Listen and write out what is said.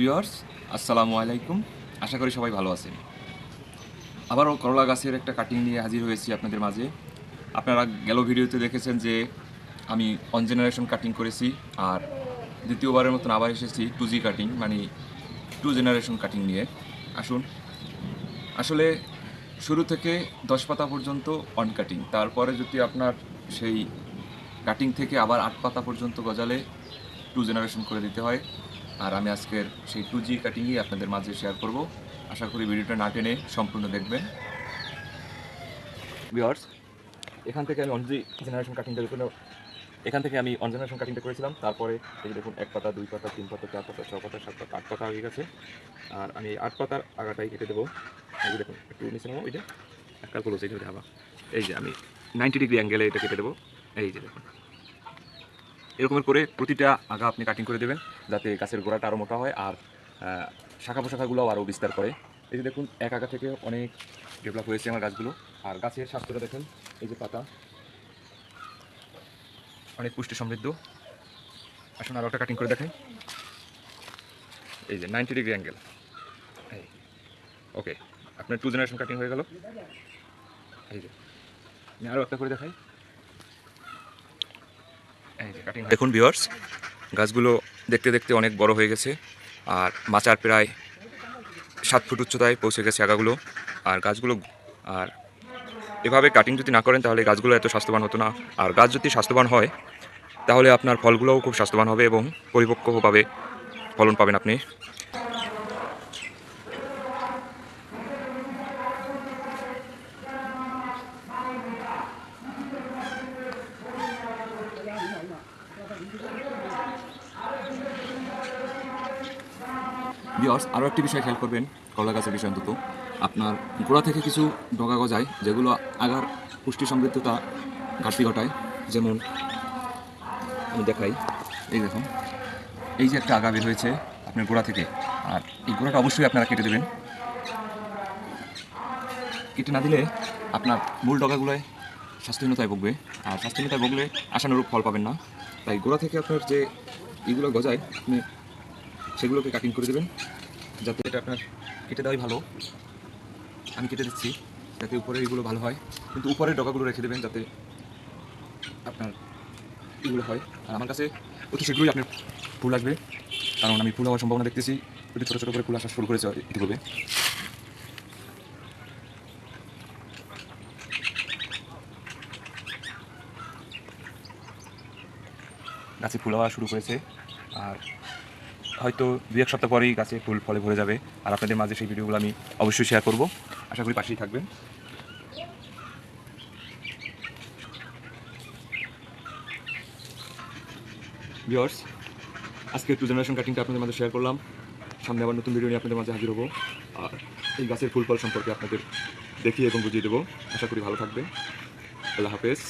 Viewers, আসসালামু আলাইকুম। আশা করি সবাই ভালো আছেন। আবারও করলা গাছের একটা কাটিং নিয়ে হাজির হয়েছি আপনাদের মাঝে। আপনারা গেল ভিডিওতে দেখেছেন যে আমি অন জেনারেশন কাটিং করেছি, আর দ্বিতীয়বারের মতন আবার এসেছি 2G কাটিং, মানে 2 জেনারেশন কাটিং নিয়ে। আসুন, আসলে শুরু থেকে 10 পাতা পর্যন্ত অন কাটিং, তারপরে যদি আপনার সেই কাটিং থেকে আবার 8 পাতা পর্যন্ত গজালে 2 জেনারেশন করে দিতে হয়। আর আমি আজকের সেই 2G কাটিংই আপনাদের মাঝে শেয়ার করব। আশা করি ভিডিওটা না টেনে সম্পূর্ণ দেখবেন। ভিউয়ার্স, এখান থেকে আমি অন জেনারেশন কাটিংটা করেছিলাম। তারপরে এই দেখুন, 1 পাতা, 2 পাতা, 3 পাতা, 4 পাতা, 6 পাতা, 7 পাতা, 8 পাতা হয়ে গেছে। আর আমি এই 8 পাতার আগাটাই কেটে দেবো। এই যে দেখুন, একটু নিচে নামো, ওই যে একটা ক্লোজ, এইটা দেখাবা। এই যে আমি 90 ডিগ্রি অ্যাঙ্গেলে এটা কেটে দেবো। এই যে দেখুন, এরকমের করে প্রতিটা আগা আপনি কাটিং করে দেবেন, যাতে গাছের গোড়াটা আরও মোটা হয় আর শাখা পোশাখাগুলোও আরও বিস্তার করে। এই যে দেখুন, এক আগা থেকে অনেক ডেভেলপ হয়েছে আমার গাছগুলো। আর গাছের স্বাস্থ্যটা দেখেন, এই যে পাতা অনেক পুষ্টি সমৃদ্ধ। আসুন আরও একটা কাটিং করে দেখাই। এই যে 90 ডিগ্রি অ্যাঙ্গেল। এই ওকে, আপনার 2 জেনারেশন কাটিং হয়ে গেল। এই যে আমি আরও একটা করে দেখাই। এই যে কাটিং দেখুন ভিউয়ার্স, গাছগুলো দেখতে দেখতে অনেক বড় হয়ে গেছে, আর মাচার প্রায় 7 ফুট উচ্চতায় পৌঁছে গেছে আগাগুলো। আর গাছগুলো, আর এভাবে কাটিং যদি না করেন তাহলে গাছগুলো এত স্বাস্থ্যবান হতো না। আর গাছ যদি স্বাস্থ্যবান হয় তাহলে আপনার ফলগুলোও খুব স্বাস্থ্যবান হবে এবং পরিপক্কভাবে ফলন পাবেন আপনি। ভিউয়ার্স, আরও একটি বিষয় খেয়াল করবেন করলা গাছের বিষয়, অন্তত আপনার গোড়া থেকে কিছু ডগা গজায় যেগুলো আগার পুষ্টি সমৃদ্ধতা ঘাটতি ঘটায়। যেমন আমি দেখাই, এই দেখুন, এই যে একটা আগা বের হয়েছে আপনার গোড়া থেকে, আর এই গোড়াটা অবশ্যই আপনারা কেটে দেবেন। কেটে না দিলে আপনার মূল ডগাগুলোয় স্বাস্থ্যহীনতায় ভুগবে, আর স্বাস্থ্যহীনতায় ভুগলে আশানুরূপ ফল পাবেন না। তাই গোড়া থেকে আপনার যে এইগুলো গজায় আপনি সেগুলোকে কাটিং করে দেবেন, যাতে এটা আপনার কেটে দেওয়াই ভালো। আমি কেটে দিচ্ছি যাতে উপরের এগুলো ভালো হয়, কিন্তু উপরের ডগাগুলো রেখে দেবেন যাতে আপনার এগুলো হয়। আর আমার কাছে অতি শীঘ্রই আপনার ফুল আসবে, কারণ আমি ফুল হওয়ার সম্ভাবনা দেখতেছি। একটু ছোটো ছোটো করে ফুল আসা শুরু করেছে ইতিপূর্বে। গাছে ফুল হওয়া শুরু করেছে, আর হয়তো 2-1 সপ্তাহ পরেই গাছে ফুল ফলে ভরে যাবে। আর আপনাদের মাঝে সেই ভিডিওগুলো আমি অবশ্যই শেয়ার করব। আশা করি পাশেই থাকবেন। ভিউয়ার্স, আজকে 2 জেনারেশন কাটিংটা আপনাদের মাঝে শেয়ার করলাম। সামনে আবার নতুন ভিডিও নিয়ে আপনাদের মাঝে হাজির হবো, আর এই গাছের ফুল ফল সম্পর্কে আপনাদের দেখিয়ে এবং বুঝিয়ে দেবো। আশা করি ভালো থাকবেন। আল্লাহ হাফেজ।